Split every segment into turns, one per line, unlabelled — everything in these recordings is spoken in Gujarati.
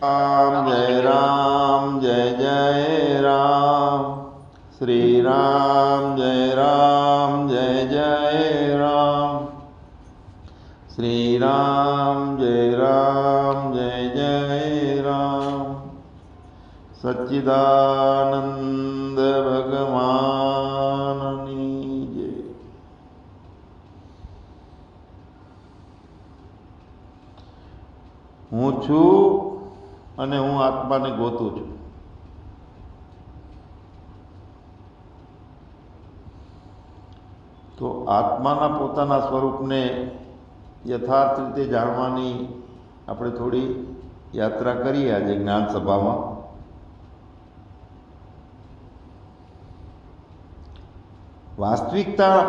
राम जय जय राम। श्री राम जय जय राम। श्री राम जय जय राम। सच्चिदानंद भगवाननी जय। હું છું અને હું આત્માને ગોતું છું. તો આત્માના પોતાના સ્વરૂપને યથાર્થ રીતે જાણવાની આપણે થોડી યાત્રા કરીએ આજે જ્ઞાન સભામાં. વાસ્તવિકતા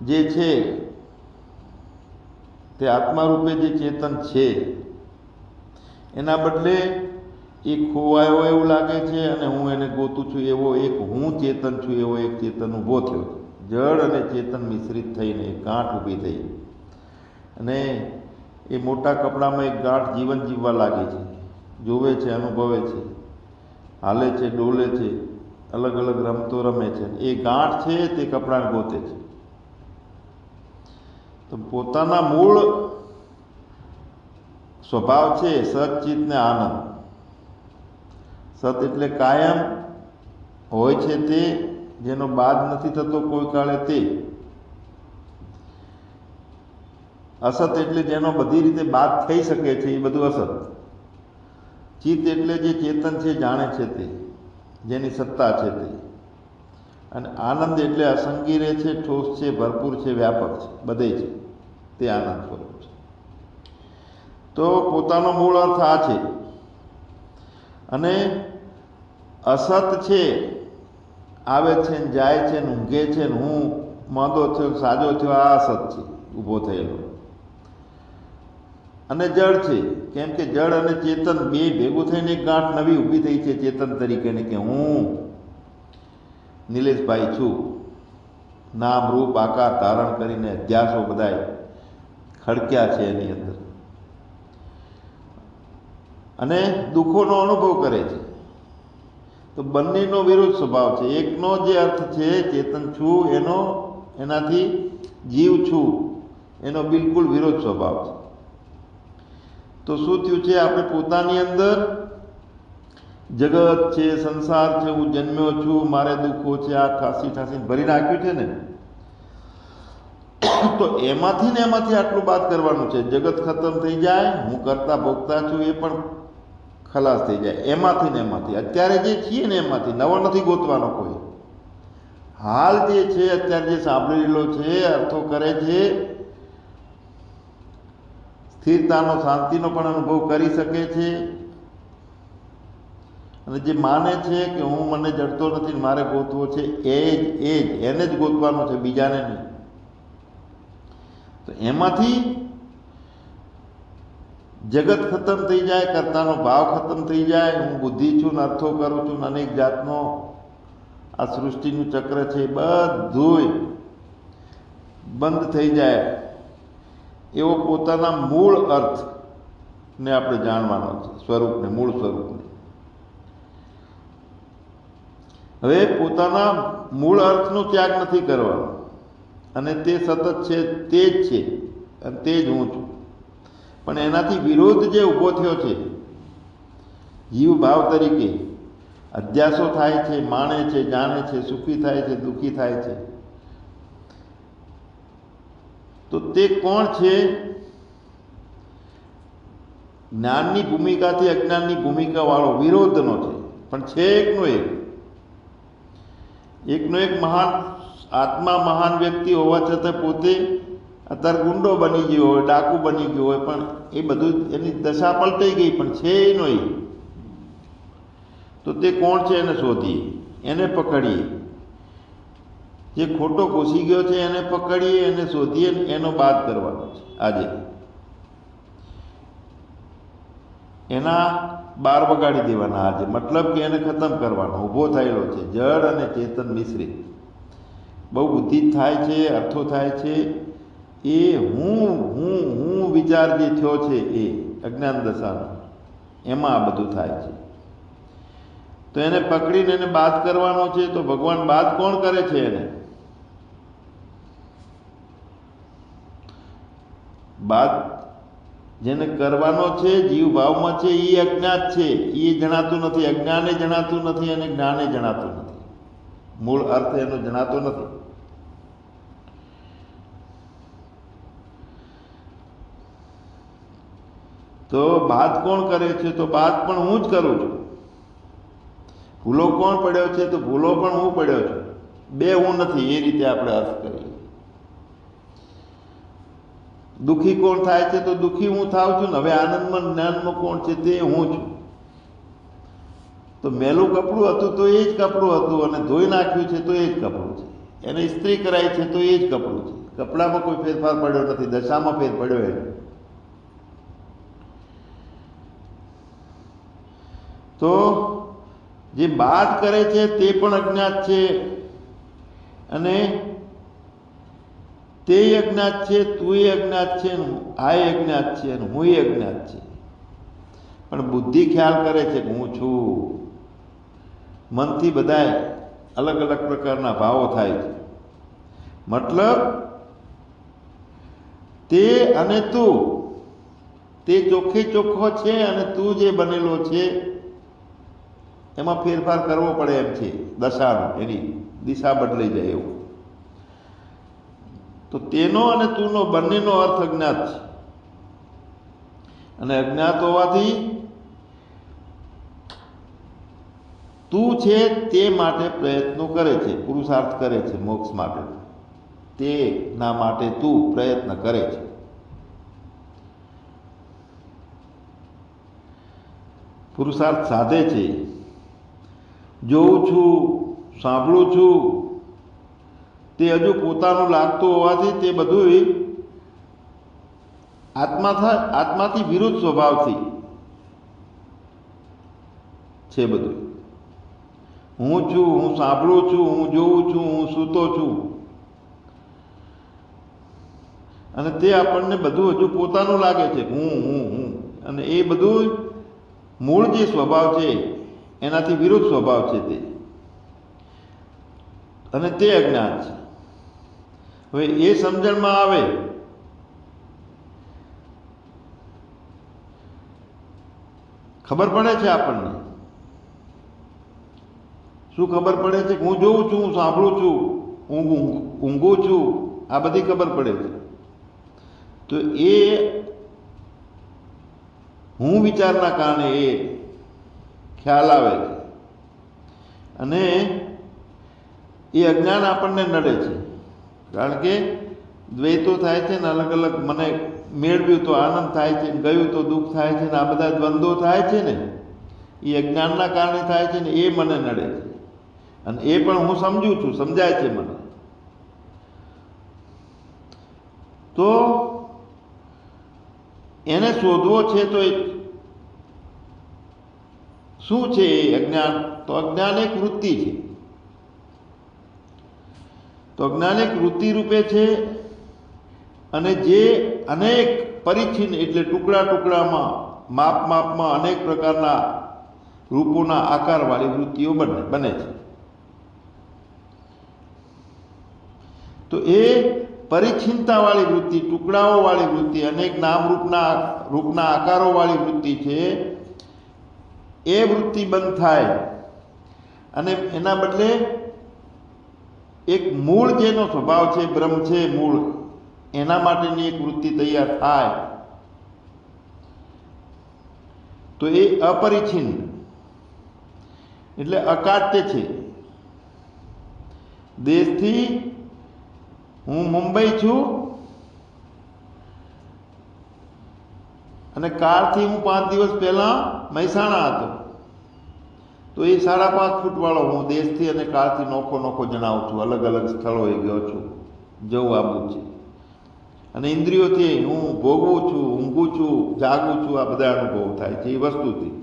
જે છે તે આત્મા રૂપે જે ચેતન છે એના બદલે એ ખોવાયો એવું લાગે છે અને હું એને ગોતું છું એવો એક હું ચેતન છું એવો એક ચેતન ઊભો થયો. જળ અને ચેતન મિશ્રિત થઈને એક ગાંઠ ઊભી થઈ અને એ મોટા કપડામાં એક ગાંઠ જીવન જીવવા લાગી છે. જોવે છે, અનુભવે છે, હાલે છે, ડોલે છે, અલગ અલગ રમતો રમે છે. એ ગાંઠ છે તે કપડાને ગોતે છે. તો પોતાના મૂળ સ્વભાવ છે સચિત ને આનંદ. સત એટલે કાયમ હોય છે તે, જેનો બાદ નથી થતો કોઈ કાળે તે. અસત એટલે જેનો બધી રીતે બાદ થઈ શકે છે એ બધું અસત. ચિત એટલે જે ચેતન છે, જાણે છે તે, જેની સત્તા છે તે. અને આનંદ એટલે અસંગી રહે છે, ઠોસ છે, ભરપૂર છે, વ્યાપક છે, બધે છે, તે આનંદ સ્વરૂપ છે. તો પોતાનો મૂળ અર્થ આ છે. અને અસત છે, આવે છે ને જાય છે ને ઊંઘે છે ને હું માંદો થયો સાજો થયો, આ અસત છે ઊભો થયેલો. અને જળ છે, કેમ કે જળ અને ચેતન બે ભેગું થઈને એક ગાંઠ નવી ઊભી થઈ છે ચેતન તરીકેની, કે હું નિલેશભાઈ છું. નામ રૂપ આકાર ધારણ કરીને અધ્યાસો બધાય ખડક્યા છે એની અંદર અને દુઃખોનો અનુભવ કરે છે. તો બંનેનો વિરોધ સ્વભાવ છે. એકનો જે અર્થ છે ચેતન છું એનો, એનાથી જીવ છું એનો બિલકુલ વિરોધ સ્વભાવ છે. તો શું થયું છે, આપણે પોતાની અંદર જગત છે, સંસાર છે, હું જન્મ્યો છું, મારે દુઃખો છે, આ ઠાસીને ભરી નાખ્યું છે ને. તો એમાંથી ને એમાંથી આટલું બાદ કરવાનું છે. જગત ખતમ થઈ જાય, હું કરતા ભોગતા છું એ પણ ખલાસ થઈ જાય. એમાંથી ને એમાંથી અત્યારે જે છીએ ને એમાંથી નવો નથી ગોતવાનો કોઈ. હાલ જે છે અત્યારે જે સાંભળી રહેલો છે, અર્થો કરે છે, સ્થિરતાનો શાંતિનો પણ અનુભવ કરી શકે છે. અને જે માને છે કે હું મને જડતો નથી, મારે ગોતવો છે, એને જ ગોતવાનો છે, બીજાને નહીં. તો એમાંથી જગત ખતમ થઈ જાય, કર્તાનો ભાવ ખતમ થઈ જાય, હું બુદ્ધિ છું ને અર્થો કરું છું ને અનેક જાતનો આ સૃષ્ટિનું ચક્ર છે બધું બંધ થઈ જાય. એવો પોતાના મૂળ અર્થને આપણે જાણવાનો છે, સ્વરૂપને, મૂળ સ્વરૂપને. હવે પોતાના મૂળ અર્થનો ત્યાગ નથી કરવાનો અને તે સતત છે, તે જ છે અને તે જ હું છું. પણ એનાથી વિરોધ જે ઊભો થયો છે જીવ ભાવ તરીકે, અધ્યાસો થાય છે, માણે છે, જાણે છે, સુખી થાય છે, દુઃખી થાય છે. તો તે કોણ છે? જ્ઞાનની ભૂમિકાથી અજ્ઞાનની ભૂમિકા વાળો વિરોધનો છે, પણ છે એકનો એક મહાન આત્મા, મહાન વ્યક્તિ હોવા છતાં પોતે અત્યારે ગુંડો બની ગયો હોય, ડાકુ બની ગયો હોય, પણ એ બધું એની દશા પલટાઈ ગઈ, પણ છે એનો એ. તો તે કોણ છે એને શોધીએ, એને પકડીએ. જે ખોટો ઘૂસી ગયો છે એને પકડીએ, એને શોધીએ, એનો બાદ કરવાનો છે આજે. એના બાર વગાડી દેવાના આજે, મતલબ કે એને ખતમ કરવાનો. ઊભો થયેલો છે જળ અને ચેતન મિશ્રિત, બહુ બુદ્ધિ થાય છે, અર્થો થાય છે. એ હું વિચાર જે થયો છે એ અજ્ઞાન દશાનો, એમાં આ બધું થાય છે. તો એને પકડીને એને બાદ કરવાનો છે. તો ભગવાન બાદ કોણ કરે છે? એને બાદ જેને કરવાનો છે, જીવ ભાવમાં છે, એ અજ્ઞાત છે. એ જણાતું નથી. અજ્ઞાને જણાતું નથી અને જ્ઞાને જણાતું નથી. મૂળ અર્થ એનો જણાતો નથી. તો બાદ કોણ કરે છે? તો બાદ પણ હું જ કરું છું. ભૂલો કોણ પડ્યો છે? તો ભૂલો પણ હું પડ્યો છું. બે હું નથી, એ રીતે આપણે અર્થ કરીએ. દુઃખી કોણ થાય છે? તો દુઃખી હું થાઉં છું ને. હવે આનંદમાં જ્ઞાનમાં કોણ છે? તે હું છું. તો મેલું કપડું હતું તો એ જ કપડું હતું, અને ધોઈ નાખ્યું છે તો એ જ કપડું છે. એને ઇસ્ત્રી કરાઈ છે તો એ જ કપડું છે. કપડામાં કોઈ ફેરફાર પડ્યો નથી, દશામાં ફેર પડ્યો એને. તો જે બાદ કરે છે તે પણ અજ્ઞાત છે, અને તે અજ્ઞાત છે, તું અજ્ઞાત છે, આ અજ્ઞાત છે, અને હું અજ્ઞાત છે. પણ બુદ્ધિ ખ્યાલ કરે છે કે હું છું. મનથી બધાય અલગ અલગ પ્રકારના ભાવો થાય છે. મતલબ તે અને તું, તે ચોખ્ખે ચોખ્ખો છે, અને તું જે બનેલો છે એમાં ફેરફાર કરવો પડે એમ છે. દશાનો, એની દિશા બદલાઈ જાય એવું. તો તેનો અને તુંનો બંનેનો અર્થ અજ્ઞાત છે. અને અજ્ઞાત હોવાથી તું છે તે માટે પ્રયત્નો કરે છે, પુરુષાર્થ કરે છે મોક્ષ માટે. તે ના માટે તું પ્રયત્ન કરે છે. પુરુષાર્થ સાધે છે. જોઉં છું, સાંભળું છું, તે હજુ પોતાનું લાગતું હોવાથી તે બધું આત્માથી વિરુદ્ધ સ્વભાવથી છે. બધું હું છું, હું સાંભળું છું, હું જોઉં છું, હું સૂતો છું, અને તે આપણને બધું હજુ પોતાનું લાગે છે. હું અને એ બધું મૂળ જે સ્વભાવ છે એનાથી વિરુદ્ધ સ્વભાવ છે તે, અને તે અજ્ઞાન છે. હવે એ સમજણમાં આવે ખબર પડે છે આપણને. શું ખબર પડે છે? હું જોઉં છું, હું સાંભળું છું, હું ઊંઘું છું, આ બધી ખબર પડે છે. તો એ હું વિચારના કારણે એ ખ્યાલ આવે છે, અને એ અજ્ઞાન આપણને નડે છે. કારણ કે દ્વૈતો થાય છે ને, અલગ અલગ. મને મેળવ્યું તો આનંદ થાય છે, ગયું તો દુઃખ થાય છે, ને આ બધા દ્વંદ્વો થાય છે ને, એ અજ્ઞાનના કારણે થાય છે ને. એ મને નડે છે, અને એ પણ હું સમજું છું, સમજાય છે મને. તો એને શોધવો છે. તો શું છે એ અજ્ઞાન? તો અજ્ઞાન એક વૃત્તિ છે. તો અજ્ઞાન એક વૃત્તિ રૂપે છે, અને જે અનેક પરિચ્છિન્ન એટલે ટુકડા ટુકડામાં, માપમાં અનેક પ્રકારના રૂપોના આકારવાળી વૃત્તિઓ બને છે. તો એ પરિચ્છિન્નતાવાળી વૃત્તિ, ટુકડાઓવાળી વૃત્તિ, અનેક નામ રૂપના આકારોવાળી વૃત્તિ છે. એ વૃત્તિ બંધ થાય, અને એના બદલે એક મૂળ જેનો સ્વભાવ છે, બ્રહ્મ છે મૂળ, એના માટેની એક વૃત્તિ તૈયાર થાય. તો એ અપરિચ્છિન્ન એટલે અકાટ્ય છે. દેશથી હું મુંબઈ છું, અને કારથી હું 5 દિવસ પહેલા મહેસાણા હતો. તો એ 5.5 ફૂટવાળો હું દેશથી અને કાળથી નોખો જણાવું છું. અલગ અલગ સ્થળોએ ગયો છું, જવું આવું છે. અને ઇન્દ્રિયોથી હું ભોગવું છું, ઊંઘું છું, જાગું છું, આ બધા અનુભવો થાય છે એ વસ્તુથી.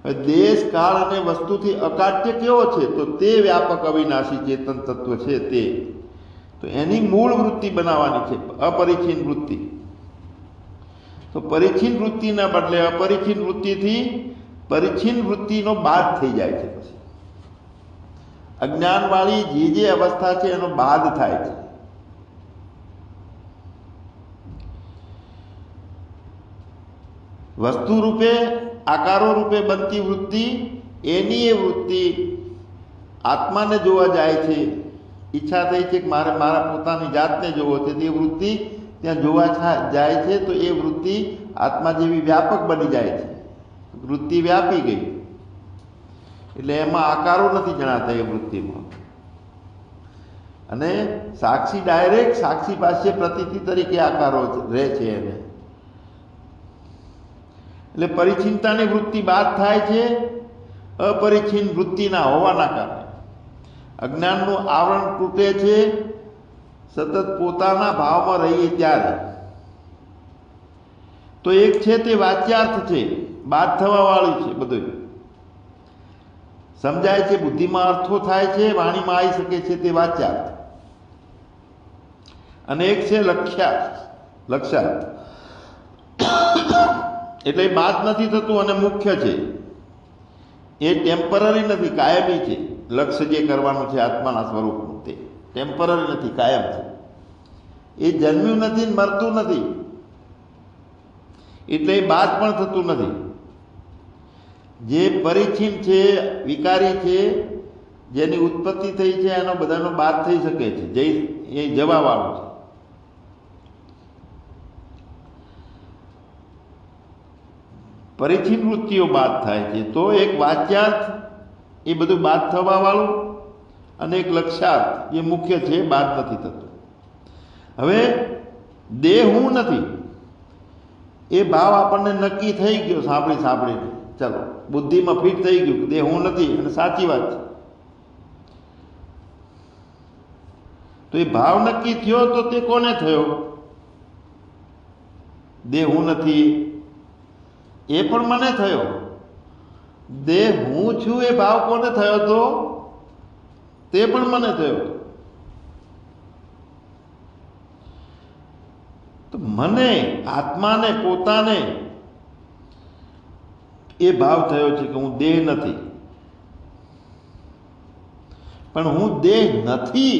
હવે દેશ, કાળ અને વસ્તુથી અકાટ્ય કેવો છે? તો તે વ્યાપક અવિનાશી ચેતન તત્વ છે તે. તો એની મૂળ વૃત્તિ બનાવવાની છે, અપરિચ્છિન્ન વૃત્તિ. તો પરિચ્છિન્ન વૃત્તિના બદલે અપરિચ્છિન્ન વૃત્તિથી પરિચ્છિન્ન વૃત્તિનો બાદ થઈ જાય છે. પછી અજ્ઞાનવાળી જે અવસ્થા છે એનો બાદ થાય છે. વસ્તુ રૂપે આકારો રૂપે બનતી વૃત્તિ, એની એ વૃત્તિ આત્માને જોવા જાય છે. ઈચ્છા થઈ છે કે મારે મારા પોતાની જાતને જોવો છે, તે વૃત્તિ ત્યાં જોવા જાય છે. તો એ વૃત્તિ આત્મા જેવી વ્યાપક બની જાય છે. વૃત્તિ વ્યાપી ગઈ એટલે એમાં આકારો નથી જણાતા એ વૃત્તિમાં. અને સાક્ષી ડાયરેક્ટ સાક્ષી પાસે પ્રતીતિ તરીકે આકારો રહે છે એને. એટલે પરિચ્છિન્નતાની વૃત્તિ બાદ થાય છે અપરિચ્છિન્ન વૃત્તિના હોવાના કારણે. અજ્ઞાનનું આવરણ તૂટે છે સતત પોતાના ભાવમાં રહીએ ત્યારે. તો એક છે તે વાચ્યાર્થ છે, બાદ થવા વાળું છે. બધું સમજાય છે, બુદ્ધિમાં અર્થો થાય છે, વાણીમાં આવી શકે છે, તે વાચ્યાર્થ. અને એક છે લક્ષ્યાર્થ, લક્ષાર્થ. એટલે બાદ નથી થતું અને મુખ્ય છે. એ ટેમ્પરરી નથી, કાયમી છે. લક્ષ્ય જે કરવાનું છે આત્માના સ્વરૂપનું તે ટેમ્પરરી નથી, કાયમ છે. એ જન્મ્યું નથી ને મરતું નથી, એટલે એ બાદ પણ થતું નથી. જે પરિચ્છિન્ન છે, વિકારી છે, જેની ઉત્પત્તિ થઈ છે, એનો બધાનો બાદ થઈ શકે છે. જે એ જવાવાળું છે. પરિચ્છિન્ન વૃત્તિઓ બાદ થાય છે. તો એક વાચ્યાર્થ એ બધું બાદ થવા વાળું, અને એક લક્ષ્યાર્થ એ મુખ્ય છે, બાદ નથી થતું. હવે દેહ હું નથી એ ભાવ આપણને નક્કી થઈ ગયો સાંભળીને. ચાલો બુદ્ધિમાં ફિટ થઈ ગયું કે દેહ હું નથી, અને સાચી વાત છે. તો એ ભાવ નક્કી થયો તો તે કોને થયો? દેહ હું નથી એ પણ મને થયો. દેહ હું છું એ ભાવ કોને થયો તો? તે પણ મને થયો. તો મને આત્માને પોતાને એ ભાવ થયો છે કે હું દેહ નથી. પણ હું દેહ નથી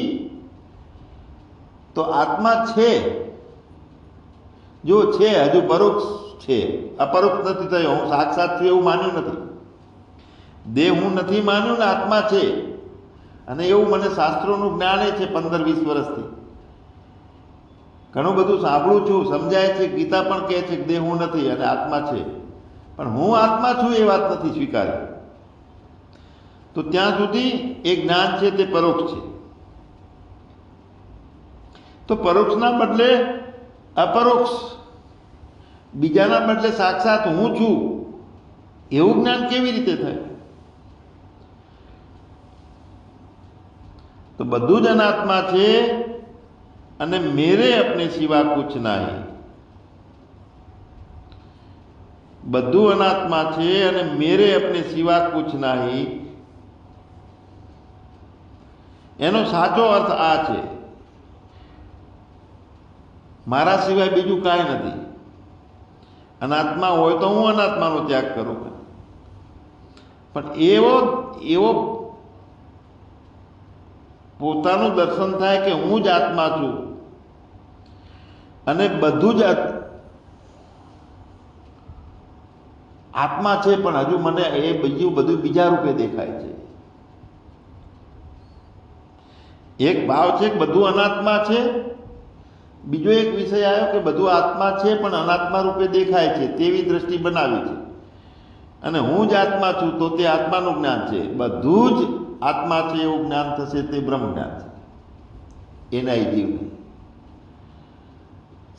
તો આત્મા છે. જો છે હજુ પરોક્ષ છે, અપરોક્ષ નથી થયો. હું સાક્ષાત છું એવું માન્યું નથી. દેહ હું નથી માન્યું ને આત્મા છે. અને એવું મને શાસ્ત્રોનું જ્ઞાન છે 15-20 વર્ષથી. ઘણું બધું સાંભળું છું, સમજાય છે. ગીતા પણ કહે છે કે દેહ હું નથી અને આત્મા છે. પણ હું આત્મા છું એ વાત નથી સ્વીકારી. તો ત્યાં સુધી એ જ્ઞાન છે તે પરોક્ષ છે. તો પરોક્ષના બદલે અપરોક્ષ, બીજાના બદલે સાક્ષાત હું છું એવું જ્ઞાન કેવી રીતે થાય? તો બધું જ અનાત્મા છે અને મેરે અપને સિવા કુછ નહીં. બધું અનાત્મા છે અને મેરે અપને સિવા કુછ નહીં. એનો સાચો અર્થ આ છે, મારા સિવાય બીજું કાંઈ નથી. અનાત્મા હોય તો હું અનાત્માનો ત્યાગ કરું, પણ એવો પોતાનું દર્શન થાય કે હું જ આત્મા છું અને બધું જ આત્મા છે, પણ હજુ મને એ બધું બીજા રૂપે દેખાય છે. એક ભાવ છે કે બધું અનાત્મા છે, બીજો એક વિષય આવ્યો કે બધું આત્મા છે પણ અનાત્મા રૂપે દેખાય છે, તેવી દ્રષ્ટિ બનાવી છે. અને હું જ આત્મા છું તો તે આત્માનું જ્ઞાન છે. બધું જ આત્મા છે એવું જ્ઞાન થશે, તે બ્રહ્મ જ્ઞાન છે. એના જીવ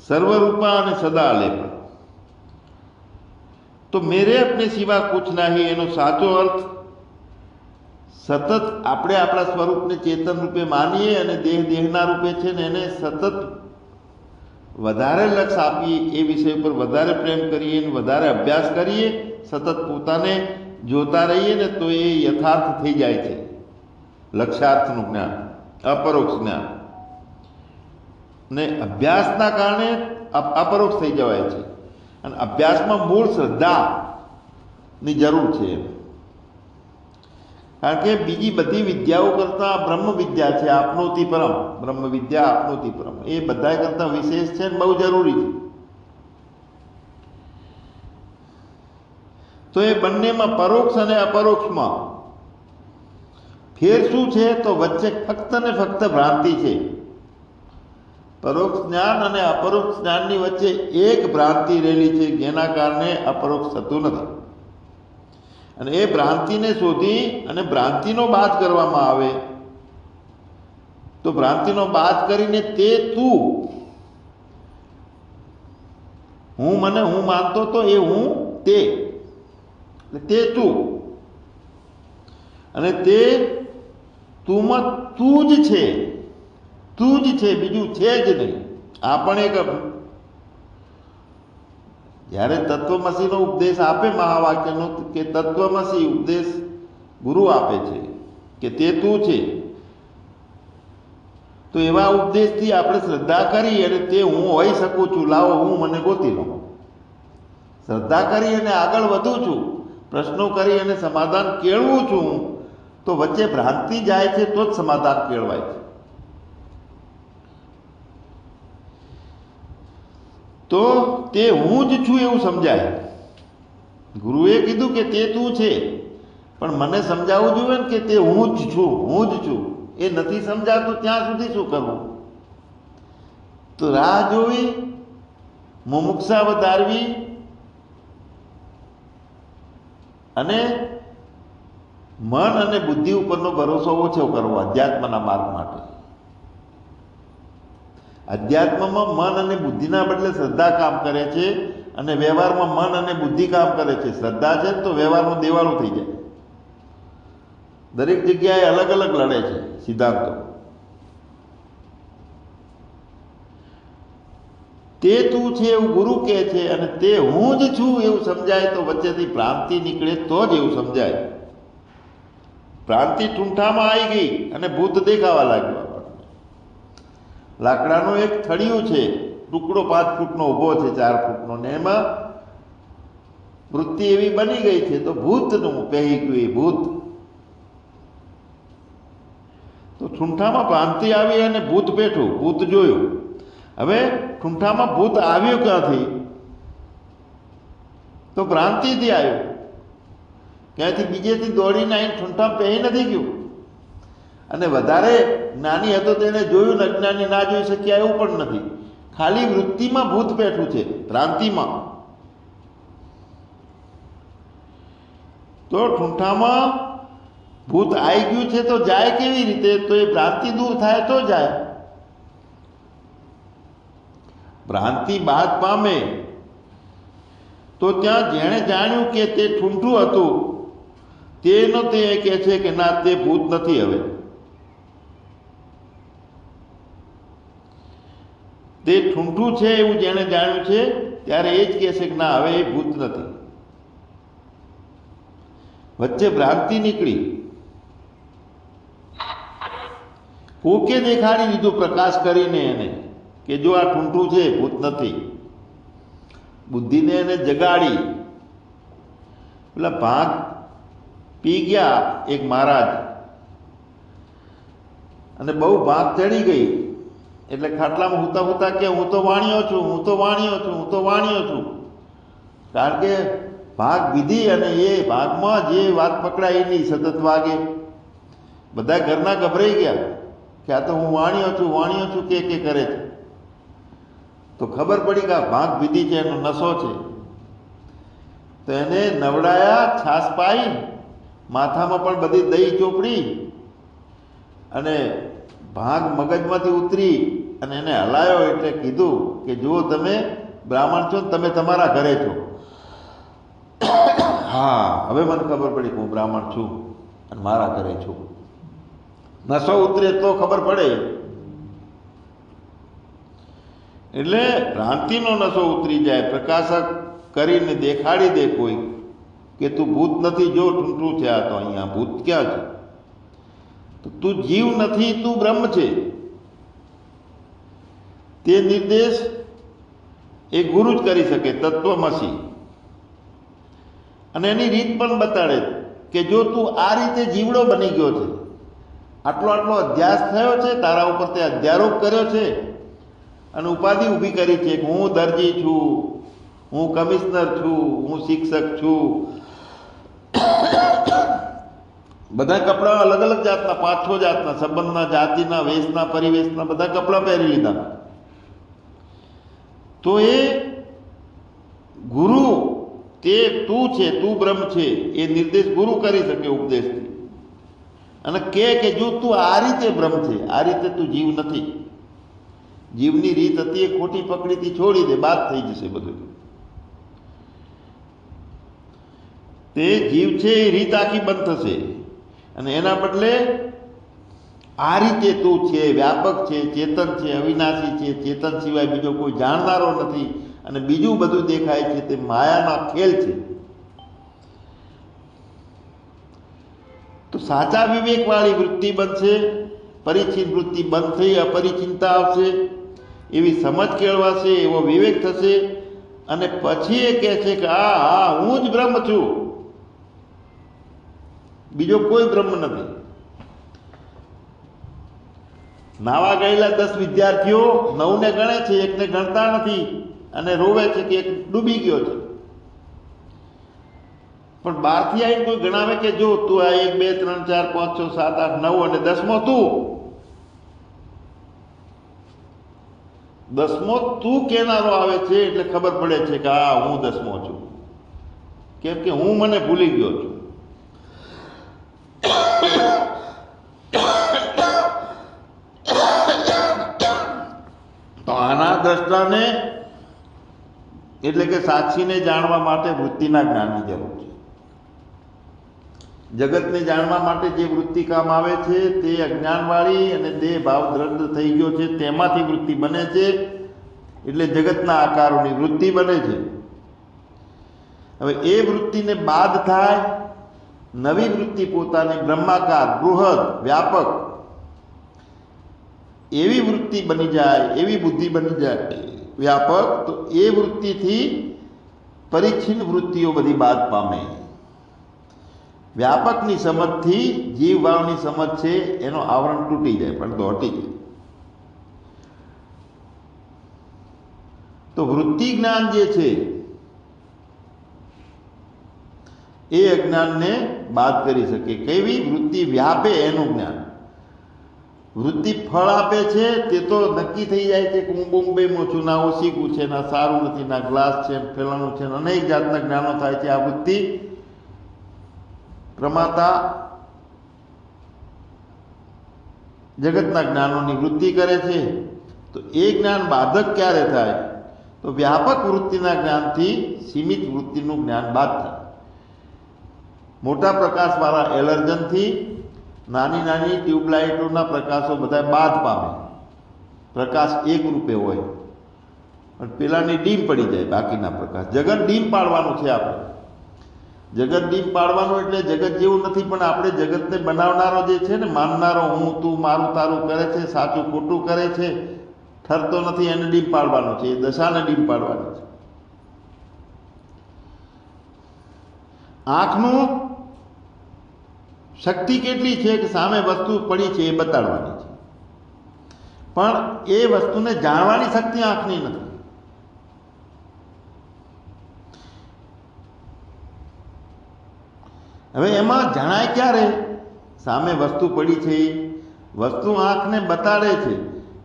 સર્વરૂપા અને સદા અલેપા. તો મેરે અપને સિવા કુછ નહીં એનો સાચો અર્થ સતત આપણે આપણા સ્વરૂપને ચેતન રૂપે માનીએ અને દેહ દેહના રૂપે છે ને એને સતત વધારે લક્ષ આપીએ, એ વિષય પર વધારે પ્રેમ કરીએ, વધારે અભ્યાસ કરીએ, સતત પોતાને જોતા રહીએ ને તો એ યથાર્થ થઈ જાય છે. લક્ષ્યાર્થનું જ્ઞાન, અપરોક્ષ જ્ઞાન. ને અભ્યાસના કારણે અપરોક્ષ થઈ જવાય છે. અને અભ્યાસમાં મૂળ શ્રદ્ધાની જરૂર છે. કારણ કે બીજી બધી વિદ્યાઓ કરતાં બ્રહ્મ વિદ્યા છે, આપનોતી પરમ, બ્રહ્મ વિદ્યા આપનોતી પરમ, એ બધા કરતાં વિશેષ છે ને બહુ જરૂરી છે. તો એ બંનેમાં પરોક્ષ અને અપરોક્ષમાં ફેર શું છે? તો વચ્ચે ફક્ત ને ફક્ત ભ્રાંતિ છે. પરોક્ષ જ્ઞાન અને અપરોક્ષ જ્ઞાનની વચ્ચે એક ભ્રાંતિ રહેલી છે, જેના કારણે અપરોક્ષ થતું નથી. અને એ ભ્રાંતિને શોધી અને ભ્રાંતિનો બાદ કરવામાં આવે તો ભ્રાંતિનો બાદ કરીને તે તું, હું મને હું માનતો તો એ હું તે તું, અને તે તુંમાં તું જ છે, બીજું છે જ નહીં. આ પણ એક, જ્યારે તત્વમસીનો ઉપદેશ આપે મહાવાક્યનો, કે તત્વમસી ઉપદેશ ગુરુ આપે છે કે તે તું છે, તો એવા ઉપદેશથી આપણે શ્રદ્ધા કરી અને તે હું હોઈ શકું છું, લાવો હું મને ગોતી લો. શ્રદ્ધા કરી અને આગળ વધું છું, પ્રશ્નો કરી અને સમાધાન કેળવું છું, તો વચ્ચે ભ્રાંતિ જાય છે તો જ સમાધાન કેળવાય છે. તો તે હું જ છું એવું સમજાય. ગુરુએ કીધું કે તે તું છે, પણ મને સમજાવવું જોઈએ ને કે તે હું જ છું. એ નથી સમજાતું ત્યાં સુધી શું કરવું? તો રાહ જોવી, મુમુક્ષા વધારવી અને મન અને બુદ્ધિ ઉપરનો ભરોસો ઓછો કરવો અધ્યાત્મના માર્ગ માટે. અધ્યાત્મમાં મન અને બુદ્ધિના બદલે શ્રદ્ધા કામ કરે છે, અને વ્યવહારમાં મન અને બુદ્ધિ કામ કરે છે. શ્રદ્ધા છે તો વ્યવહારનું દેવાળું થઈ જાય. દરેક જગ્યાએ અલગ અલગ લડે છે સિદ્ધાંતો. તે તું છે એવું ગુરુ કહે છે, અને તે હું જ છું એવું સમજાય તો વચ્ચેથી ભ્રાંતિ નીકળે તો જ એવું સમજાય. ભ્રાંતિ ઠૂંઠામાં આવી ગઈ અને ભૂત દેખાવા લાગ્યો. લાકડાનું એક થળિયું છે, ટુકડો 5 ફૂટનો ઊભો છે, 4 ફૂટનો, ને એમાં વૃત્તિ એવી બની ગઈ છે તો ભૂતનું પહેરી ગયું એ ભૂત. તો ઠૂંઠામાં ભ્રાંતિ આવી અને ભૂત બેઠું, ભૂત જોયું. હવે ઠૂંઠામાં ભૂત આવ્યું ક્યાંથી? તો ભ્રાંતિથી આવ્યું. ક્યાંથી બીજેથી દોડીને આવીને ઠૂંઠામાં પહેરી નથી ગયું. અને વધારે જ્ઞાની હતો તેને જોયું ને અજ્ઞાની ના જોઈ શક્યા એવું પણ નથી. ખાલી વૃત્તિમાં ભૂત બેઠું છે, ભ્રાંતિમાં. તો ઠૂંઠામાં ભૂત આવી ગયું છે તો જાય કેવી રીતે? તો એ ભ્રાંતિ દૂર થાય તો જાય. ભ્રાંતિ બાદ પામે તો ત્યાં જેણે જાણ્યું કે તે ઠૂંઠું હતું તેનો તે કહે છે કે ના, તે ભૂત નથી. હવે તે ઠૂંઠું છે એવું જેણે જાણ્યું છે ત્યારે એ જ કહે છે કે ના, હવે એ ભૂત નથી. વચ્ચે ભ્રાંતિ નીકળી. કોકે દેખાડી દીધું પ્રકાશ કરીને એને કે જો આ ઠૂંઠું છે, ભૂત નથી. બુદ્ધિને એને જગાડી. પેલા ભાગ પી ગયા એક મહારાજ, અને બહુ ભાગ ચડી ગઈ. એટલે ખાટલામાં હુતા હુતા કે હું તો વાણિયો છું. કારણ કે ભાગ વિધી અને એ ભાગમાં જે વાત પકડાય એની સતત વાગે. બધા ઘરના ગભરાઈ ગયા કે આ તો હું વાણિયો છું કે કરે છે. તો ખબર પડી કે આ ભાગ વિધી છે, એનો નશો છે. તો એને નવડાયા, છાસ પાઈ, માથામાં પણ બધી દહીં ચોપડી, અને ભાગ મગજમાંથી ઉતરી અને એને હલાયો. એટલે કીધું કે જુઓ, તમે બ્રાહ્મણ છો, તમે તમારા ઘરે છો. હા, હવે મને ખબર પડી કે હું બ્રાહ્મણ છું અને મારા ઘરે છું. નશો ઉતરે તો ખબર પડે. એટલે ભ્રાંતિનો નશો ઉતરી જાય. પ્રકાશક કરીને દેખાડી દે કોઈ કે તું ભૂત નથી, જો ઠૂંઠું છે આ. તો અહીંયા ભૂત ક્યાં છે? તો તું જીવ નથી, તું બ્રહ્મ છે. તે નિર્દેશ એ ગુરુ જ કરી શકે, તત્વમસી. અને એની રીત પણ બતાડે કે જો તું આ રીતે જીવડો બની ગયો છે, આટલો આટલો અધ્યાસ થયો છે, તારા ઉપર તે અધ્યારોપ કર્યો છે અને ઉપાધિ ઊભી કરી છે કે હું દરજી છું, હું કમિશનર છું, હું શિક્ષક છું, બધા કપડાં અલગ અલગ જાતના, 5-6 જાતના, સંબંધના, જાતિના, વેશના, પરિવેશના બધા કપડાં પહેરી લીધા. તો એ ગુરુ, તે તું છે, તું બ્રહ્મ છે, એ નિર્દેશ ગુરુ કરી શકે ઉપદેશથી, અને કે જો તું આ રીતે બ્રહ્મ છે, આ રીતે તું જીવ નથી, જીવની રીત હતી એ ખોટી પકડીથી છોડી દે, બાદ થઈ જશે બધું. તે જીવ છે એ રીત આખી બંધ થશે અને એના બદલે આ રીતે તું છે, વ્યાપક છે, ચેતન છે, અવિનાશી છે, ચેતન સિવાય બીજો કોઈ જાણનારો નથી અને બીજું બધું દેખાય છે તે માયાના ખેલ છે. તો સાચા વિવેકવાળી વૃત્તિ બનશે, પરિચિત વૃત્તિ બંધ થઈ અપરિચિંતા આવશે, એવી સમજ કેળવાશે, એવો વિવેક થશે અને પછી એ કહે છે કે હા હું જ બ્રહ્મ છું, બીજો કોઈ બ્રહ્મ નથી. નાવા ગયેલા 10 વિદ્યાર્થીઓ 9ને ગણે છે, એકને ગણતા નથી અને રોવે છે કે એક ડૂબી ગયો છે. પણ બહારથી આવીને કોઈ ગણાવે કે જો તું આ 1 2 3 4 5 6 7 8 9 અને 10મો તું, 10મો તું કહેનારો આવે છે એટલે ખબર પડે છે કે હા હું 10મો છું, કેમ કે હું મને ભૂલી ગયો છું. તો આના દ્રષ્ટાને એટલે કે સાક્ષીને જાણવા માટે વૃત્તિના જ્ઞાનની જરૂર છે. જગતને જાણવા માટે જે વૃત્તિ કામ આવે છે તે અજ્ઞાનવાળી અને દેહ ભાવ દ્રઢ થઈ ગયો છે તેમાંથી વૃત્તિ બને છે, એટલે જગતના આકારોની વૃત્તિ બને છે. હવે એ વૃત્તિને બાદ થાય, નવી વૃત્તિ પોતાની બ્રહ્માકાર, બૃહદ, વ્યાપક એવી વૃત્તિ બની જાય, એવી બુદ્ધિ બની જાય વ્યાપક, તો એ વૃત્તિથી પરિચ્છિન્ન વૃત્તિઓ બધી બાદ પામે. વ્યાપકની સમજથી જીવ ભાવની સમજ છે એનો આવરણ તૂટી જાય, પણ તો હટી જાય. તો વૃત્તિ જ્ઞાન જે છે એ અજ્ઞાનને બાદ કરી શકે. કેવી વૃત્તિ વ્યાપે એનું જ્ઞાન. વૃત્તિ ફળ આપે છે તે તો નક્કી થઈ જાય છે કે હું બોમ્બેમાં છું, ના ઓશીકું છે, ના સારું નથી, ના ગ્લાસ છે, ફેલાણું છે, અનેક જાતના જ્ઞાનો થાય છે. આ વૃત્તિ પ્રમાતા જગતના જ્ઞાનોની વૃત્તિ કરે છે. તો એ જ્ઞાન બાધક ક્યારે થાય? તો વ્યાપક વૃત્તિના જ્ઞાનથી સીમિત વૃત્તિનું જ્ઞાન બાદ થાય. મોટા પ્રકાશવાળા એલર્જનથી નાની નાની ટ્યુબલાઇટોના પ્રકાશો બધા બાદ પામે. પ્રકાશ એક રૂપે હોય પણ પેલાની ડીમ પડી જાય બાકીના પ્રકાશ. જગત ડીમ પાડવાનું છે આપણે. જગત ડીમ પાડવાનું એટલે જગત જેવું નથી, પણ આપણે જગતને બનાવનારો જે છે ને, માનનારો હું તું મારું તારું કરે છે, સાચું ખોટું કરે છે, ઠરતો નથી, એને ડીમ પાડવાનું છે. એ દશાને ડીમ પાડવાની છે. આંખનું શક્તિ કેટલી છે કે સામે વસ્તુ પડી છે એ બતાડવાની છે, પણ એ વસ્તુને જાણવાની શક્તિ આંખની નથી. હવે એમાં જણાય ક્યારે? સામે વસ્તુ પડી છે, વસ્તુ આંખને બતાડે છે,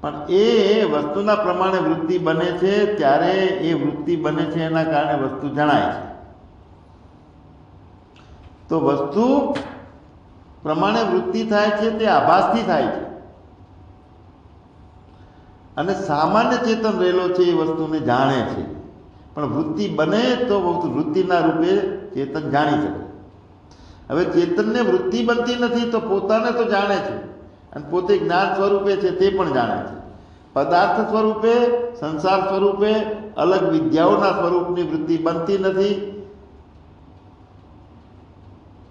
પણ એ વસ્તુના પ્રમાણે વૃત્તિ બને છે ત્યારે એ વૃત્તિ બને છે એના કારણે વસ્તુ જણાય છે. તો વસ્તુ પ્રમાણે વૃત્તિ થાય છે તે આભાસથી થાય છે, અને સામાન્ય ચેતન રહેલો છે એ વસ્તુને જાણે છે. પણ વૃત્તિ બને તો વૃત્તિના રૂપે ચેતન જાણી શકે. હવે ચેતનને વૃત્તિ બનતી નથી તો પોતાને તો જાણે છે, અને પોતે જ્ઞાન સ્વરૂપે છે તે પણ જાણે છે. પદાર્થ સ્વરૂપે, સંસાર સ્વરૂપે, અલગ વિદ્યાઓના સ્વરૂપની વૃત્તિ બનતી નથી.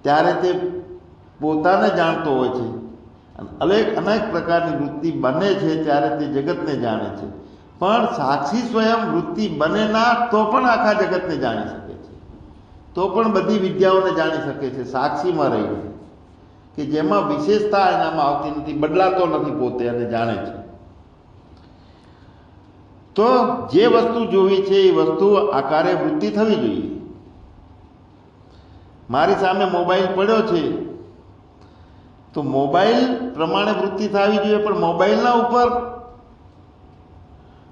ત્યારે તે પોતાને જાણતો હોય છે. અનેક પ્રકારની વૃત્તિ બને છે ત્યારે તે જગતને જાણે છે. પણ સાક્ષી સ્વયં વૃત્તિ બને ના તો પણ આખા જગતને જાણી શકે છે, તો પણ બધી વિદ્યાઓને જાણી શકે છે સાક્ષીમાં રહીને, કે જેમાં વિશેષતા એનામાં આવતી નથી, બદલાતો નથી પોતે અને જાણે છે. તો જે વસ્તુ જોવી છે એ વસ્તુ આકારે વૃત્તિ થવી જોઈએ. મારી સામે મોબાઈલ પડ્યો છે તો મોબાઈલ પ્રમાણે વૃત્તિ થવી જોઈએ, પણ મોબાઈલના ઉપર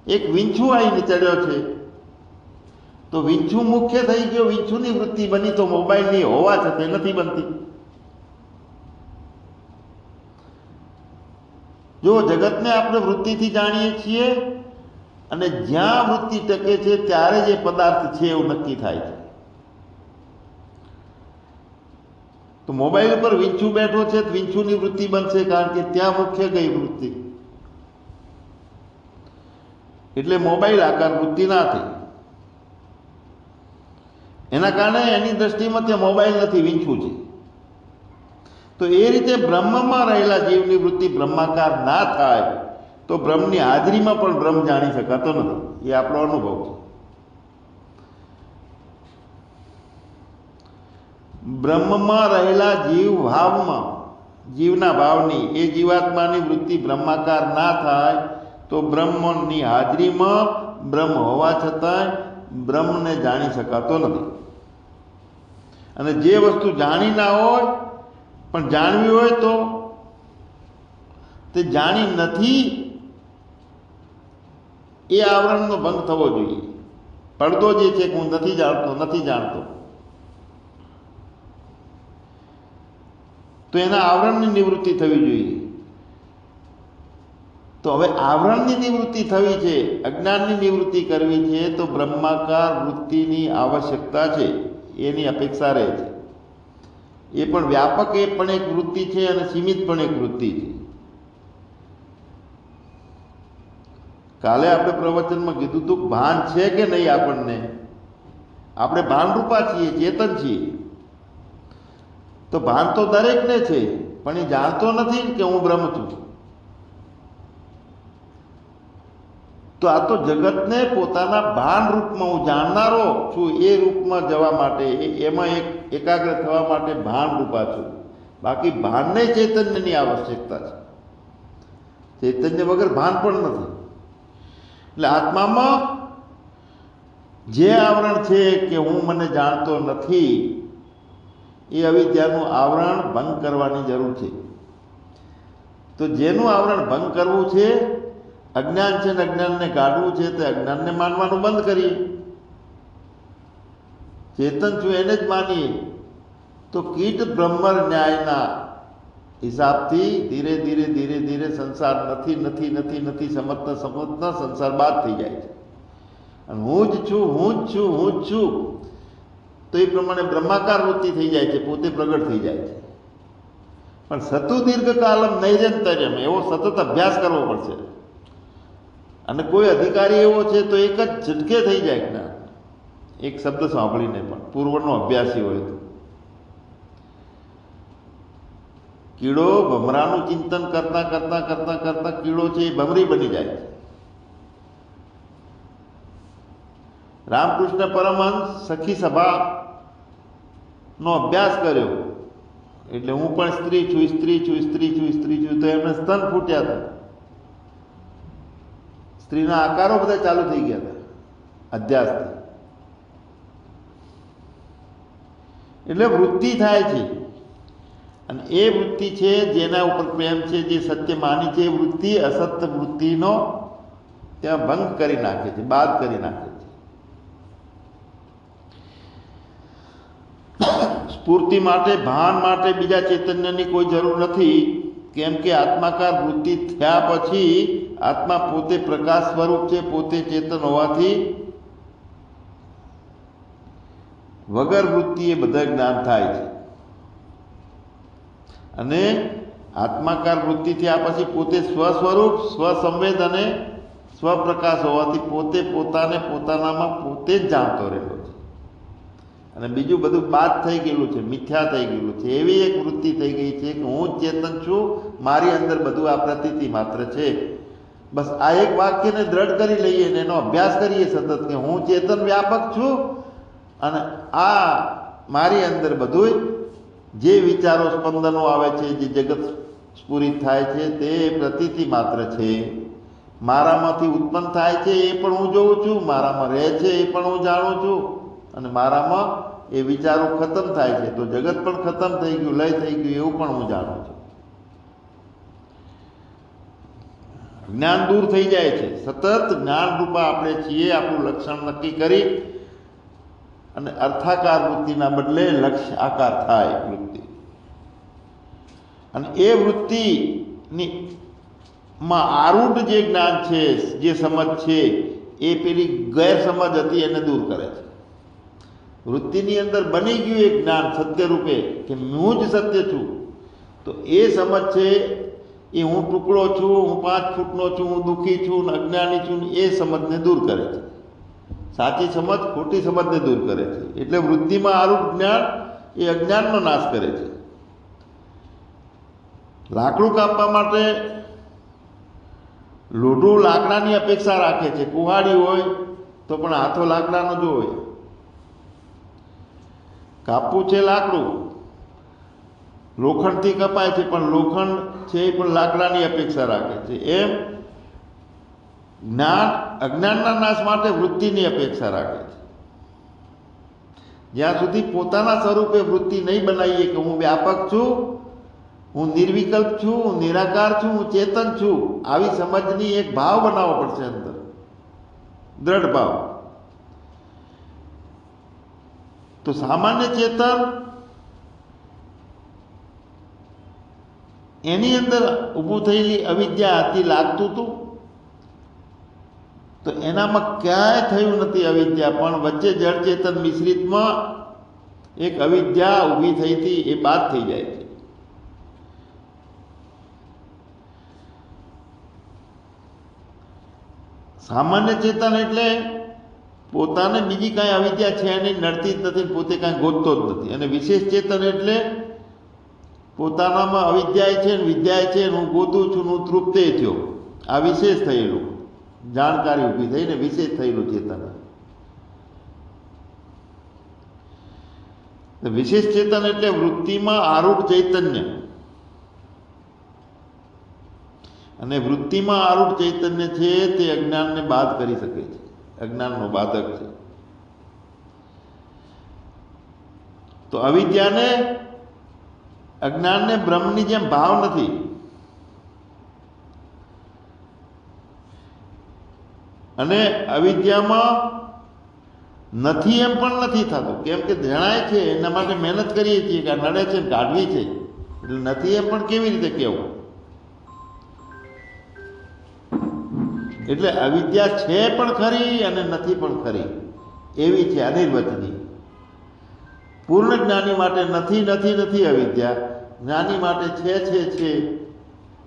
એક વીંછું આવીને ચડ્યો છે તો વીંછું મુખ્ય થઈ ગયો, વીંછુની વૃત્તિ બની, તો મોબાઈલની હોવા છતાં નથી બનતી. જો જગતને આપણે વૃત્તિથી જાણીએ છીએ અને જ્યાં વૃત્તિ ટકે છે ત્યારે જે પદાર્થ છે એવું નક્કી થાય છે. તો મોબાઈલ ઉપર વીંછું બેઠો છે તો વીંછુની વૃત્તિ બનશે, કારણ કે ત્યાં મુખ્ય ગઈ વૃત્તિ, એટલે મોબાઈલ આકાર વૃત્તિ ના થઈ. એના કારણે એની દ્રષ્ટિમાં ત્યાં મોબાઈલ નથી, વીંછું છે. તો એ રીતે બ્રહ્મમાં રહેલા જીવની વૃત્તિ બ્રહ્માકાર ના થાય તો બ્રહ્મની હાજરીમાં પણ બ્રહ્મ જાણી શકાતો નથી. એ આપણો અનુભવ છે. બ્રહ્મમાં રહેલા જીવ ભાવમાં, જીવના ભાવની, એ જીવાત્માની વૃત્તિ બ્રહ્માકાર ના થાય તો બ્રહ્મની હાજરીમાં બ્રહ્મ હોવા છતાંય બ્રહ્મને જાણી શકાતો નથી. અને જે વસ્તુ જાણી ના હોય પણ જાણવી હોય તો તે જાણી નથી, એ આવરણનો ભંગ થવો જોઈએ. પડદો જે છે હું નથી જાણતો તો એના આવરણની નિવૃત્તિ થવી જોઈએ. તો હવે આવરણની નિવૃત્તિ થવી છે, અજ્ઞાનની નિવૃત્તિ કરવી છે, તો બ્રહ્માકાર વૃત્તિની આવશ્યકતા છે, એની અપેક્ષા રહે છે. એ પણ વ્યાપક, એ પણ એક વૃત્તિ છે અને સીમિત પણ એક વૃત્તિ છે. કાલે આપણે પ્રવચનમાં કીધું હતું ભાન છે કે નહીં આપણને? આપણે ભાનરૂપા છીએ, ચેતન છીએ. તો ભાન તો દરેકને છે, પણ એ જાણતો નથી કે હું બ્રહ્મ છું. તો આ તો જગતને પોતાના ભાન રૂપમાં હું જાણનારો છું એ રૂપમાં જવા માટે, એમાં એકાગ્ર થવા માટે ભાન રૂપા છું. બાકી ભાનને ચૈતન્યની આવશ્યકતા છે. ચૈતન્ય વગર ભાન પણ નથી. એટલે આત્મામાં જે આવરણ છે કે હું મને જાણતો નથી, એ અવિદ્યાનું આવરણ ભંગ કરવાની જરૂર છે. તો જેનું આવરણ ભંગ કરવું છે, અજ્ઞાન છે ને અજ્ઞાનને કાઢવું છે, તો અજ્ઞાનને માનવાનું બંધ કરીએ. ચેતન છું એને જ માનીએ તો કીટ બ્રહ્મર ન્યાયના હિસાબથી ધીરે ધીરે ધીરે ધીરે સંસાર નથી સમજતા સંસાર બાદ થઈ જાય છે. અને હું જ છું તો એ પ્રમાણે બ્રહ્માકાર વૃત્તિ થઈ જાય છે, પોતે પ્રગટ થઈ જાય છે. પણ સતુ દીર્ઘકાલમ નૈરંતર્યમ, એવો સતત અભ્યાસ કરવો પડશે. અને કોઈ અધિકારી એવો છે તો એક જ ઝટકે થઈ જાય જ્ઞાન, એક શબ્દ સાંભળીને પણ, પૂર્વનો અભ્યાસી હોય તો. કીડો ભમરાનું ચિંતન કરતા કીડો છે એ ભમરી બની જાય છે. રામકૃષ્ણ પરમહંસ સખી સભા નો અભ્યાસ કર્યો, એટલે હું પણ સ્ત્રી છું તો એમને સ્તન ફૂટ્યા હતા. સ્ત્રીના આકારો બધા ચાલુ થઈ ગયા હતા અધ્યાસથી. એટલે વૃત્તિ થાય છે, અને એ વૃત્તિ છે જેના ઉપર પ્રેમ છે, જે સત્ય માની છે, એ વૃત્તિ અસત્ય વૃત્તિનો ત્યાં ભંગ કરી નાખે છે, બાદ કરી નાખે છે. સ્ફૂર્તિ માટે, ભાન માટે બીજા ચૈતન્યની કોઈ જરૂર નથી, કેમ કે આત્માકાર વૃત્તિ થયા પછી આત્મા પોતે પ્રકાશ સ્વરૂપ છે, પોતે ચેતન હોવાથી વગર વૃત્તિએ બધા જ્ઞાન થાય છે. અને આત્માકાર વૃત્તિ થયા પછી પોતે સ્વસ્વરૂપ, સ્વસંવેદ અને સ્વપ્રકાશ હોવાથી પોતે પોતાને પોતાનામાં પોતે જ જાણતો રહેલો છે. અને બીજું બધું બાદ થઈ ગયેલું છે, મિથ્યા થઈ ગયેલું છે. એવી એક વૃત્તિ થઈ ગઈ છે કે હું ચેતન છું, મારી અંદર બધું આ પ્રતીતિ માત્ર છે. બસ આ એક વાક્યને દ્રઢ કરી લઈએ ને એનો અભ્યાસ કરીએ સતત કે હું ચેતન વ્યાપક છું અને આ મારી અંદર બધુંય જે વિચારો સ્પંદનો આવે છે, જે જગત સ્ફુરિત થાય છે તે પ્રતીતિ માત્ર છે. મારામાંથી ઉત્પન્ન થાય છે એ પણ હું જોઉં છું, મારામાં રહે છે એ પણ હું જાણું છું, અને મારામાં એ વિચારો ખતમ થાય છે તો જગત પણ ખતમ થઈ ગયું, લય થઈ ગયું એવું પણ હું જાણું છું. જ્ઞાન દૂર થઈ જાય છે. સતત જ્ઞાન રૂપા આપણે છીએ. આપણું લક્ષણ નક્કી કરી અને અર્થાકાર વૃત્તિના બદલે લક્ષ્ય આકાર થાય વૃત્તિ, અને એ વૃત્તિની માં આરૂઢ જે જ્ઞાન છે, જે સમજ છે એ પેલી ગેરસમજ હતી એને દૂર કરે છે. વૃત્તિની અંદર બની ગયું એક જ્ઞાન સત્ય રૂપે કે હું જ સત્ય છું, તો એ સમજ છે એ હું ટુકડો છું, હું 5 ફૂટનો છું, હું દુઃખી છું, અજ્ઞાની છું, એ સમજને દૂર કરે છે. સાચી સમજ ખોટી સમજને દૂર કરે છે. એટલે વૃત્તિમાં આરૂઢ જ્ઞાન એ અજ્ઞાનનો નાશ કરે છે. લાકડું કાપવા માટે લોઢું લાકડાની અપેક્ષા રાખે છે. કુહાડી હોય તો પણ હાથો લાકડાનો જ હોય. કાપવું છે લાકડું, લોખંડથી કપાય છે પણ લોખંડ છે એ પણ લાકડાની અપેક્ષા રાખે છે. એમ જ્ઞાન અજ્ઞાનના નાશ માટે વૃત્તિની અપેક્ષા રાખે છે. જ્યાં સુધી પોતાના સ્વરૂપે વૃત્તિ નહીં બનાવીએ કે હું વ્યાપક છું, હું નિર્વિકલ્પ છું, હું નિરાકાર છું, હું ચેતન છું, આવી સમજની એક ભાવ બનાવવો પડશે અંદર, દ્રઢ ભાવ. તો સામાન્ય ચેતન એની અંદર ઊભું થયેલી અવિદ્યા હતી, લાગતું હતું, તો એનામાં ક્યાંય થયું નથી અવિદ્યા, પણ વચ્ચે જળ ચેતન મિશ્રિતમાં એક અવિદ્યા ઊભી થઈ હતી, એ બાદ થઈ જાય છે. સામાન્ય ચેતન એટલે પોતાને બીજી કાંઈ અવિદ્યા છે નહીં, નડતી જ નથી, પોતે કાંઈ ગોતતો જ નથી. અને વિશેષ ચેતન એટલે પોતાનામાં અવિદ્યાય છે, વિદ્યાય છે, હું ગોતું છું, હું તૃપ્તે થયો, આ વિશેષ થયેલું જાણકારી ઊભી થઈને વિશેષ થયેલું ચેતન. વિશેષ ચેતન એટલે વૃત્તિમાં આરૂઢ ચૈતન્ય, અને વૃત્તિમાં આરૂઢ ચૈતન્ય છે તે અજ્ઞાનને બાદ કરી શકે છે, અજ્ઞાનનો બાધક છે. તો અવિદ્યાને અજ્ઞાનને બ્રહ્મની જેમ ભાવ નથી. અને અવિદ્યામાં નથી એમ પણ નથી થતું, કેમ કે જણાય છે એના માટે મહેનત કરીએ છીએ કે નડે છે કાઢવી છે, એટલે નથી એમ પણ કેવી રીતે કહેવું. એટલે અવિદ્યા છે પણ ખરી અને નથી પણ ખરી, એવી છે અનિર્વચનીય. પૂર્ણ જ્ઞાની માટે નથી નથી નથી અવિદ્યા, જ્ઞાની માટે છે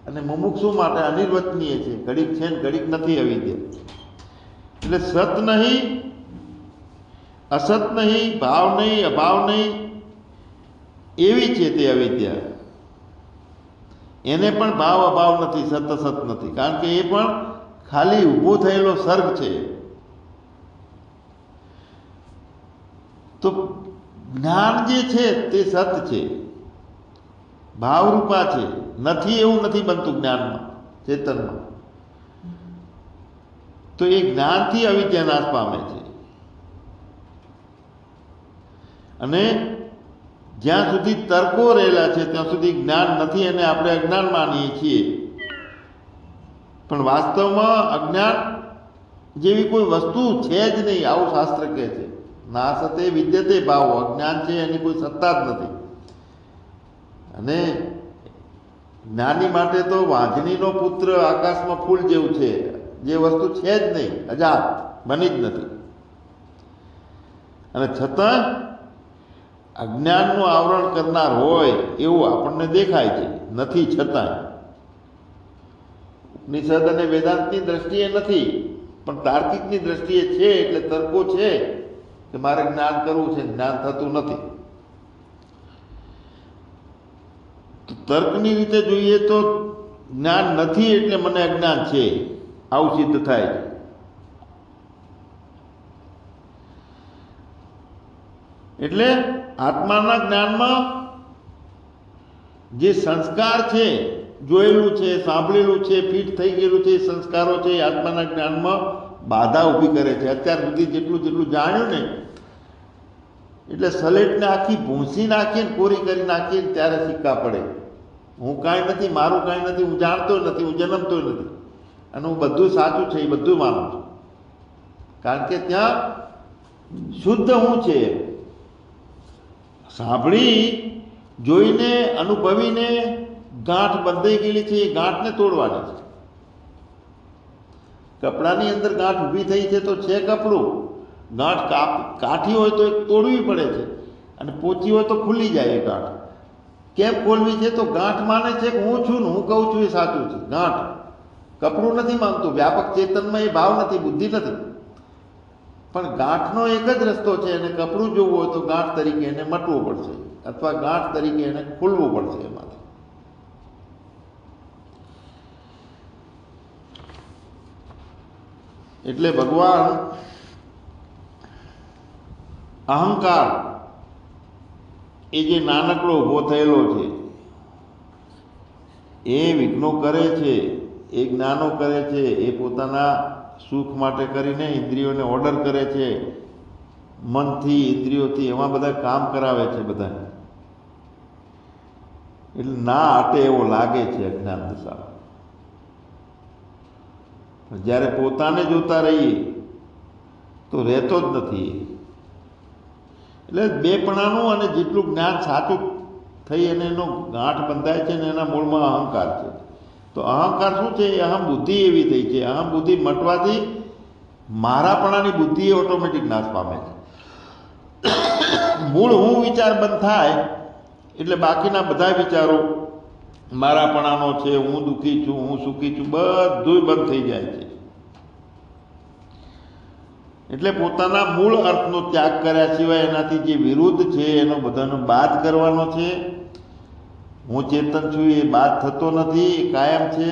અને મુમુક્ષુ માટે અનિર્વચનીય છે, ઘડીક છે ને ઘડીક નથી અવિદ્યા. એટલે સત નહીં, અસત નહીં, ભાવ નહીં, અભાવ નહીં, એવી છે તે અવિદ્યા. એને પણ ભાવ અભાવ નથી, સત અસત નથી, કારણ કે એ પણ ખાલી ઊભો થયેલો સર્ગ છે. તો જ્ઞાન જે છે તે સત છે, ભાવરૂપા છે, નથી એવું નથી બનતું જ્ઞાનમાં, ચેતનમાં. તો એ જ્ઞાનથી અવિદ્યા નાશ પામે છે. અને જ્યાં સુધી તર્કો રહેલા છે ત્યાં સુધી જ્ઞાન નથી, અને આપણે અજ્ઞાન માનીએ છીએ. પણ વાસ્તવમાં અજ્ઞાન જેવી કોઈ વસ્તુ છે જ નહીં, આવું શાસ્ત્ર કહે છે. નાસતે વિદ્યતે ભાવો, અજ્ઞાન છે એની કોઈ સત્તા જ નથી. અને જ્ઞાની માટે તો વાંજણીનો પુત્ર આકાશમાં ફૂલ જેવું છે, જે વસ્તુ છે જ નહીં, અજાત, બની જ નથી. અને છતાં અજ્ઞાનનું આવરણ કરનાર હોય એવું આપણને દેખાય છે, નથી છતાં. નિષદ અને વેદાંતની દ્રષ્ટિએ નથી, પણ તાર્કિકની દ્રષ્ટિએ છે. એટલે તર્કો છે કે મારે જ્ઞાન કરવું છે, જ્ઞાન થતું નથી. તર્કની રીતે જોઈએ તો જ્ઞાન નથી એટલે મને અજ્ઞાન છે, આવું સિદ્ધ થાય છે. એટલે આત્માના જ્ઞાનમાં જે સંસ્કાર છે, જોયેલું છે, સાંભળેલું છે, ફિટ થઈ ગયેલું છે, સંસ્કારો છે, એ આત્માના જ્ઞાનમાં બાધા ઊભી કરે છે. અત્યાર સુધી જેટલું જાણ્યું ને, એટલે સલેટને આખી ભૂંસી નાખીને કોરી કરી નાખીને ત્યારે સિક્કા પડે. હું કાંઈ નથી, મારું કાંઈ નથી, હું જાણતો નથી, હું જન્મતો નથી, અને હું બધું સાચું છે એ બધું માનું છું. કારણ કે ત્યાં શુદ્ધ હું છે. સાંભળી, જોઈને, અનુભવીને ગાંઠ બંધાઈ ગયેલી છે, એ ગાંઠને તોડવાની છે. કપડાની અંદર ગાંઠ ઊભી થઈ છે તો છે કપડું. ગાંઠ કાઠી હોય તો તોડવી પડે છે, અને પોચી હોય તો ખુલ્લી જાય એ ગાંઠ. કેમ ખોલવી છે? તો ગાંઠ માને છે કે હું છું ને હું કહું છું એ સાચું છે. ગાંઠ કપડું નથી માંગતું. વ્યાપક ચેતનમાં એ ભાવ નથી, બુદ્ધિ નથી. પણ ગાંઠનો એક જ રસ્તો છે, એને કપડું જોવું હોય તો ગાંઠ તરીકે એને મટવું પડશે, અથવા ગાંઠ તરીકે એને ખુલવું પડશે એમાંથી. એટલે ભગવાન અહંકાર એ જે નાનકડો ઊભો થયેલો છે, એ વિઘ્નો કરે છે, એ જ્ઞાનો કરે છે, એ પોતાના સુખ માટે કરીને ઇન્દ્રિયોને ઓર્ડર કરે છે, મનથી, ઇન્દ્રિયોથી, એમાં બધા કામ કરાવે છે બધા. એટલે ના આટે એવો લાગે છે અજ્ઞાન દશા. જ્યારે પોતાને જોતા રહીએ તો રહેતો જ નથી. એટલે બેપણાનું અને જેટલું જ્ઞાન સાચું થઈ અને એનો ગાંઠ બંધાય છે ને એના મૂળમાં અહંકાર છે. તો અહંકાર શું છે? અહમ બુદ્ધિ એવી થઈ છે. અહમ બુદ્ધિ મટવાથી મારાપણાની બુદ્ધિ ઓટોમેટિક નાશ પામે છે. મૂળ હું વિચાર બંધ થાય એટલે બાકીના બધા વિચારો મારાપણાનો છે, હું દુઃખી છું, હું સુખી છું, બધું બંધ થઈ જાય છે. એટલે પોતાના મૂળ અર્થનો ત્યાગ કર્યા સિવાય એનાથી જે વિરુદ્ધ છે એનો બધાનો બાદ કરવાનો છે. હું ચેતન છું એ બાદ થતો નથી, એ કાયમ છે,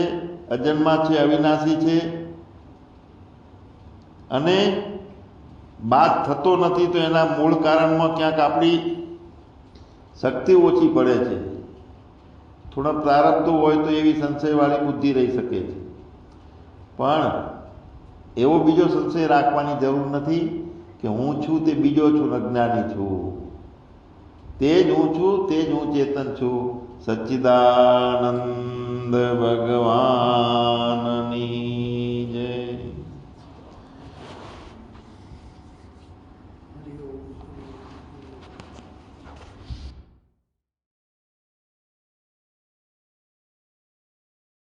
અજન્મા છે, અવિનાશી છે. અને બાદ થતો નથી તો એના મૂળ કારણમાં ક્યાંક આપણી શક્તિ ઓછી પડે છે. થોડા પ્રારબ્ધો હોય તો એવી સંશયવાળી બુદ્ધિ રહી શકે છે, પણ એવો બીજો સંશય રાખવાની જરૂર નથી કે હું છું તે બીજો છું, અજ્ઞાની છું. તે જ હું છું, તે જ હું ચેતન છું. સચ્ચિદાનંદ ભગવાનની